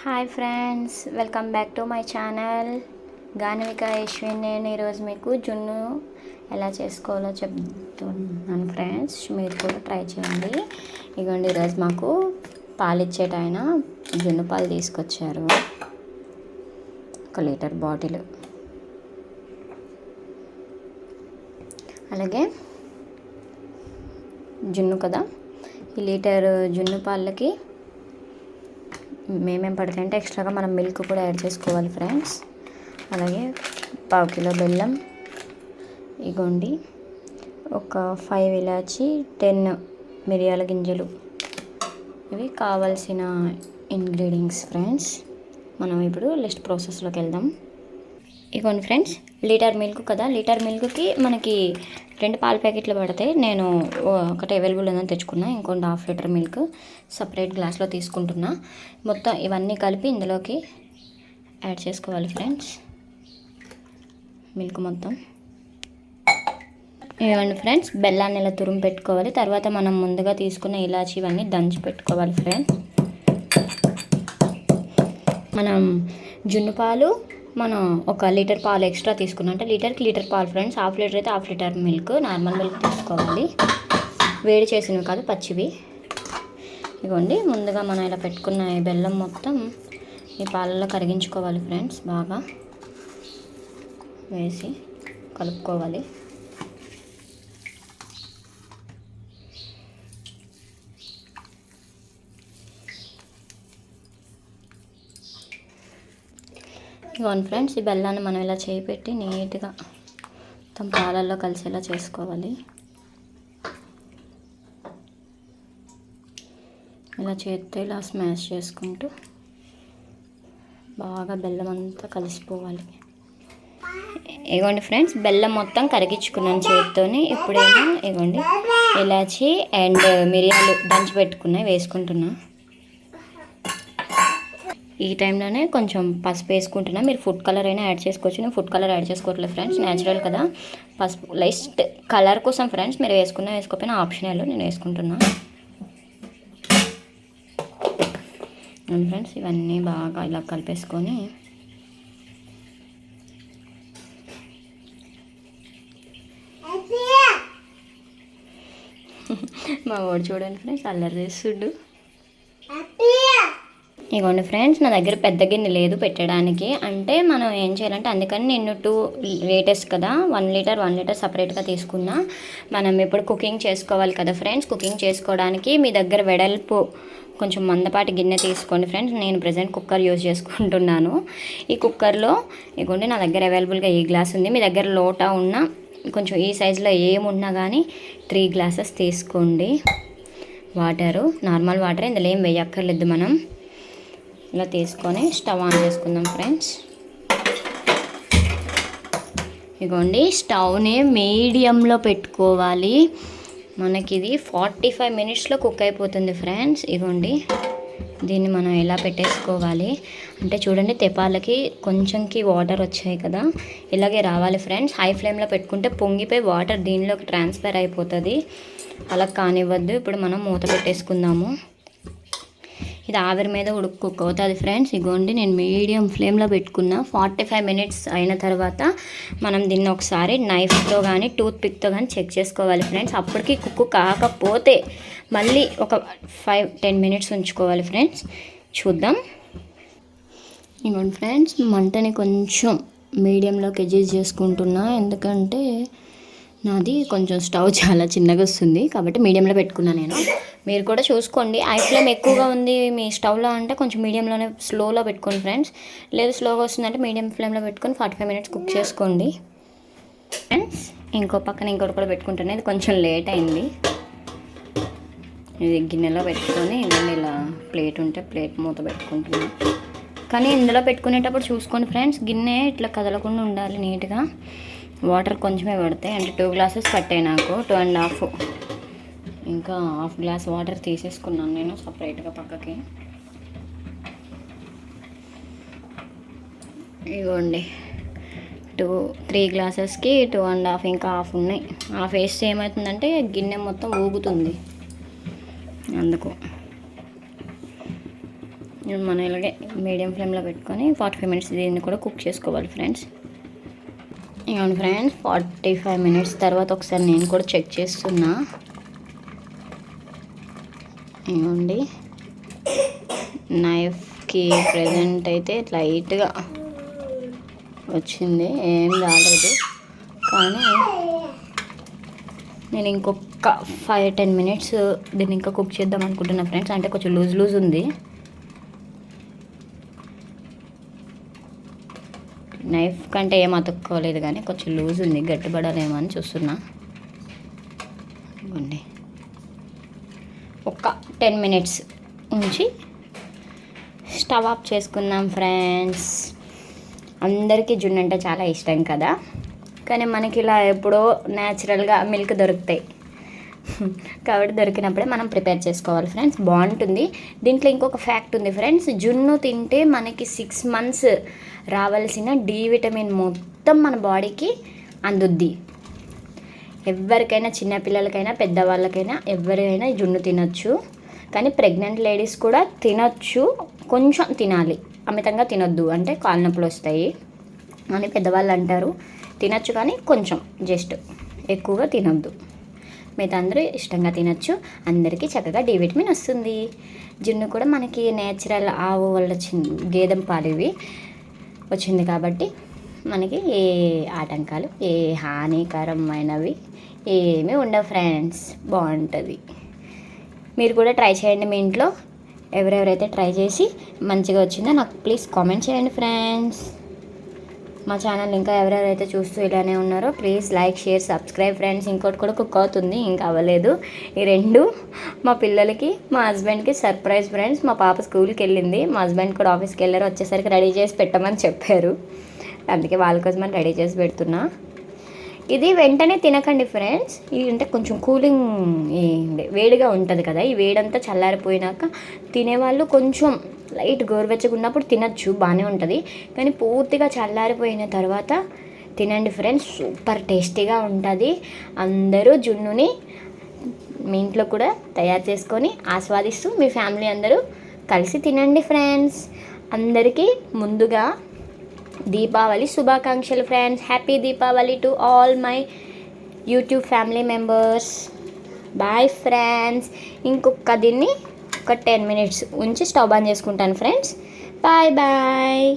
Hi friends, welcome back to my channel Ganavika Yashwin. నేను ఈరోజు మీకు జున్ను ఎలా చేసుకోవాలో చెప్తున్నాను ఫ్రెండ్స్. మీరు కూడా ట్రై చేయండి. ఇదిగోండి, ఈరోజు మాకు పాలు ఇచ్చేట ఆయన జున్ను పాలు తీసుకొచ్చారు, 1 లీటర్ బాటిల్. అలాగే జున్ను కదా, ఈ లీటర్ జున్ను పాలకి మేమేం పడతాయంటే ఎక్స్ట్రాగా మనం మిల్క్ కూడా యాడ్ చేసుకోవాలి ఫ్రెండ్స్. అలాగే 1/2 కిలో బెల్లం, ఇగోండి ఒక 5 ఇలాచి, 10 మిరియాల గింజలు. ఇవి కావాల్సిన ఇంగ్రీడియంట్స్ ఫ్రెండ్స్. మనం ఇప్పుడు లిస్ట్ ప్రాసెస్లోకి వెళ్దాం. ఇగోండి ఫ్రెండ్స్, లీటర్ మిల్క్ కదా, లీటర్ మిల్క్కి మనకి 2 పాల ప్యాకెట్లు పడతాయి. నేను ఒకటి అవైలబుల్ ఉందని తెచ్చుకున్నా, ఇంకొంటి 1/2 లీటర్ మిల్క్ సపరేట్ గ్లాస్లో తీసుకుంటున్నా. మొత్తం ఇవన్నీ కలిపి ఇందులోకి యాడ్ చేసుకోవాలి ఫ్రెండ్స్, మిల్క్ మొత్తం. ఇవ్వండి ఫ్రెండ్స్, బెల్లాన్ని ఇలా తురుము పెట్టుకోవాలి. తర్వాత మనం ముందుగా తీసుకున్న ఇలాచి ఇవన్నీ దంచి పెట్టుకోవాలి ఫ్రెండ్స్. మనం జున్ను పాలు మనం 1 లీటర్ పాలు ఎక్స్ట్రా తీసుకున్నాం అంటే లీటర్కి లీటర్ పాలు ఫ్రెండ్స్. 1/2 లీటర్ అయితే 1/2 లీటర్ మిల్క్, నార్మల్ మిల్క్ తీసుకోవాలి, వేడి చేసినవి కాదు, పచ్చివి. ఇదిగోండి, ముందుగా మనం ఇలా పెట్టుకున్న ఈ బెల్లం మొత్తం ఈ పాలలో కరిగించుకోవాలి ఫ్రెండ్స్. బాగా వేసి కలుపుకోవాలి. ఇదిగోండి ఫ్రెండ్స్, ఈ బెల్లాన్ని మనం ఇలా చేయి పెట్టి నీట్గా మొత్తం పాలల్లో కలిసేలా చేసుకోవాలి. ఇలా చేత్తో ఇలా స్మాష్ చేసుకుంటూ బాగా బెల్లం అంతా కలిసిపోవాలి. ఇగోండి ఫ్రెండ్స్, బెల్లం మొత్తం కరిగించుకున్నాను చేత్తోని. ఇప్పుడేమో ఇగోండి ఇలాచి అండ్ మిరియాలు దంచి పెట్టుకున్నాయి వేసుకుంటున్నా. ఈ టైంలోనే కొంచెం పసుపు వేసుకుంటున్నా. మీరు ఫుడ్ కలర్ అయినా యాడ్ చేసుకోవచ్చు. నేను ఫుడ్ కలర్ యాడ్ చేసుకోవట్లేదు ఫ్రెండ్స్, న్యాచురల్ కదా. పసుపు లైస్ట్ కలర్ కోసం ఫ్రెండ్స్, మీరు వేసుకోకపోయినా ఆప్షనల్, నేను వేసుకుంటున్నా. ఫ్రెండ్స్, ఇవన్నీ బాగా ఇలా కలిపేసుకొని మా వాడు చూడండి ఫ్రెండ్స్, అల్లరి చేస్తుడు. ఇగోండి ఫ్రెండ్స్, నా దగ్గర పెద్ద గిన్నె లేదు పెట్టడానికి, అంటే మనం ఏం చేయాలంటే అందుకని నేను 2 లీటర్స్ కదా, 1 లీటర్ సపరేట్గా తీసుకున్నా. మనం ఇప్పుడు కుకింగ్ చేసుకోవాలి కదా ఫ్రెండ్స్. కుకింగ్ చేసుకోవడానికి మీ దగ్గర వెడల్పు కొంచెం మందపాటి గిన్నె తీసుకోండి ఫ్రెండ్స్. నేను ప్రజెంట్ కుక్కర్ యూజ్ చేసుకుంటున్నాను. ఈ కుక్కర్లో ఇగోండి నా దగ్గర అవైలబుల్గా ఈ గ్లాస్ ఉంది. మీ దగ్గర లోటా ఉన్న కొంచెం ఈ సైజులో ఏమున్నా కానీ 3 గ్లాసెస్ తీసుకోండి. వాటరు, నార్మల్ వాటర్, ఇందులో ఏం వేయక్కర్లేదు. మనం ఇలా తీసుకొని స్టవ్ ఆన్ చేసుకుందాం ఫ్రెండ్స్. ఇగోండి, స్టవ్ని మీడియంలో పెట్టుకోవాలి. మనకి ఇది 45 మినిట్స్లో కుక్ అయిపోతుంది ఫ్రెండ్స్. ఇగోండి, దీన్ని మనం ఎలా పెట్టేసుకోవాలి అంటే చూడండి, తెపాలకి కొంచెంకి వాటర్ వచ్చాయి కదా, ఇలాగే రావాలి ఫ్రెండ్స్. హై ఫ్లేమ్లో పెట్టుకుంటే పొంగిపోయి వాటర్ దీనిలోకి ట్రాన్స్ఫర్ అయిపోతుంది. అలా కానివ్వద్దు. ఇప్పుడు మనం మూత పెట్టేసుకుందాము. ఇది ఆవిరి మీద కుక్ అవుతుంది ఫ్రెండ్స్. ఇగోండి, నేను మీడియం ఫ్లేమ్లో పెట్టుకున్నా. 45 మినిట్స్ అయిన తర్వాత మనం దీన్ని ఒకసారి నైఫ్తో కానీ టూత్ పిక్తో కానీ చెక్ చేసుకోవాలి ఫ్రెండ్స్. అప్పటికి కుక్ కాకపోతే మళ్ళీ ఒక 5-10 మినిట్స్ ఉంచుకోవాలి ఫ్రెండ్స్. చూద్దాం. ఇగోండి ఫ్రెండ్స్, మంటని కొంచెం మీడియంలోకి అడ్జస్ట్ చేసుకుంటున్నా, ఎందుకంటే నాది కొంచెం స్టవ్ చాలా చిన్నగా వస్తుంది కాబట్టి మీడియంలో పెట్టుకున్నా నేను. మీరు కూడా చూసుకోండి. హై ఫ్లేమ్ ఎక్కువగా ఉంది మీ స్టవ్లో అంటే కొంచెం మీడియంలోనే స్లోలో పెట్టుకోండి ఫ్రెండ్స్. లేదు స్లోగా వస్తుందంటే మీడియం ఫ్లేమ్లో పెట్టుకొని 45 మినిట్స్ కుక్ చేసుకోండి ఫ్రెండ్స్. ఇంకో పక్కన ఇంకోటి కూడా పెట్టుకుంటాను. ఇది కొంచెం లేట్ అయింది. ఇది గిన్నెలో పెట్టుకొని ఇవన్నీ ఇలా ప్లేట్ ఉంటే ప్లేట్ మూత పెట్టుకుంటున్నాను. కానీ ఇందులో పెట్టుకునేటప్పుడు చూసుకోండి ఫ్రెండ్స్, గిన్నె ఇట్లా కదలకుండా ఉండాలి నీట్గా. వాటర్ కొంచెమే పడతాయి, అంటే 2 గ్లాసెస్ పట్టాయి నాకు, 2.5. ఇంకా 1/2 గ్లాస్ వాటర్ తీసేసుకున్నాను నేను సపరేట్గా పక్కకి. ఇవ్వండి, 3 గ్లాసెస్కి 2.5, ఇంకా 1/2 ఉన్నాయి. 1/2 వేస్తే ఏమవుతుందంటే గిన్నె మొత్తం ఊగుతుంది, అందుకు. మనం ఇలాగే మీడియం ఫ్లేమ్లో పెట్టుకొని 45 మినిట్స్ దీన్ని కూడా కుక్ చేసుకోవాలి ఫ్రెండ్స్. ఇవ్వండి ఫ్రెండ్స్, 45 మినిట్స్ తర్వాత ఒకసారి నేను కూడా చెక్ చేస్తున్నా. ఇవ్వండి, నైఫ్కి ప్రెజెంట్ అయితే లైట్గా వచ్చింది, ఏం రాలేదు. కానీ నేను ఇంకొక 5-10 మినిట్స్ దీన్ని ఇంకా కుక్ చేద్దాం అనుకుంటున్నా ఫ్రెండ్స్. అంటే కొంచెం లూజ్ ఉంది. నైఫ్ కంటే ఏం అతుక్కోలేదు కానీ కొంచెం లూజ్ ఉంది, గట్టిపడాలేమో అని చూస్తున్నా. ఇవ్వండి, ఒక 10 మినిట్స్ ఉంచి స్టవ్ ఆఫ్ చేసుకుందాం ఫ్రెండ్స్. అందరికీ జున్ను అంటే చాలా ఇష్టం కదా, కానీ మనకి ఇలా ఎప్పుడో న్యాచురల్గా మిల్క్ దొరుకుతాయి కాబట్టి దొరికినప్పుడే మనం ప్రిపేర్ చేసుకోవాలి ఫ్రెండ్స్. బాగుంటుంది. దీంట్లో ఇంకొక ఫ్యాక్ట్ ఉంది ఫ్రెండ్స్, జున్ను తింటే మనకి 6 మంత్స్ రావాల్సిన డి విటమిన్ మొత్తం మన బాడీకి అందుద్ది. ఎవరికైనా, చిన్నపిల్లలకైనా పెద్దవాళ్ళకైనా ఎవరైనా జున్ను తినొచ్చు. కానీ ప్రెగ్నెంట్ లేడీస్ కూడా తినొచ్చు, కొంచెం తినాలి, అమితంగా తినొద్దు, అంటే కాళ్ళ నొప్పులు వస్తాయి అని పెద్దవాళ్ళు అంటారు. తినొచ్చు కానీ కొంచెం, జస్ట్ ఎక్కువగా తినొద్దు. మిగతా అందరూ ఇష్టంగా తినొచ్చు. అందరికీ చక్కగా డి విటమిన్ వస్తుంది. జున్ను కూడా మనకి నేచురల్ ఆవు వల్ల వచ్చింది, గేదెం పాలు ఇవి వచ్చింది కాబట్టి మనకి ఏ ఆటంకాలు, ఏ హానికరమైనవి ఏమీ ఉండవు ఫ్రెండ్స్. బాగుంటుంది. మీరు కూడా ట్రై చేయండి మీ ఇంట్లో. ఎవరెవరైతే ట్రై చేసి మంచిగా వచ్చిందో నాకు ప్లీజ్ కామెంట్ చేయండి ఫ్రెండ్స్. మా ఛానల్ ఇంకా ఎవరెవరైతే చూస్తూ ఇలానే ఉన్నారో please like, share, subscribe friends. ఇంకోటి కూడా కుక్ అవుతుంది, ఇంకా అవ్వలేదు. ఈ రెండు మా పిల్లలకి, మా హస్బెండ్కి సర్ప్రైజ్ ఫ్రెండ్స్. మా పాప స్కూల్కి వెళ్ళింది, మా హస్బెండ్ కూడా ఆఫీస్కి వెళ్ళారు. వచ్చేసరికి రెడీ చేసి పెట్టమని చెప్పారు, అందుకే వాళ్ళ కోసం రెడీ చేసి పెడుతున్నా. ఇది వెంటనే తినకండి ఫ్రెండ్స్. ఇది అంటే కొంచెం కూలింగ్, వేడిగా ఉంటుంది కదా, ఈ వేడంతా చల్లారిపోయినాక తినేవాళ్ళు కొంచెం లైట్ గోరువెచ్చగా ఉన్నప్పుడు తినచ్చు, బాగానే ఉంటుంది. కానీ పూర్తిగా చల్లారిపోయిన తర్వాత తినండి ఫ్రెండ్స్, సూపర్ టేస్టీగా ఉంటుంది. అందరూ జున్నుని మీ ఇంట్లో కూడా తయారు చేసుకొని ఆస్వాదిస్తూ మీ ఫ్యామిలీ అందరూ కలిసి తినండి ఫ్రెండ్స్. అందరికీ ముందుగా దీపావళి శుభాకాంక్షలు friends. Happy Deepavali to all my YouTube family members. Bye friends. ఇంకొక దీన్ని ఒక 10 మినిట్స్ ఉంచి స్టవ్ ఆన్ చేసుకుంటాను ఫ్రెండ్స్. Bye bye.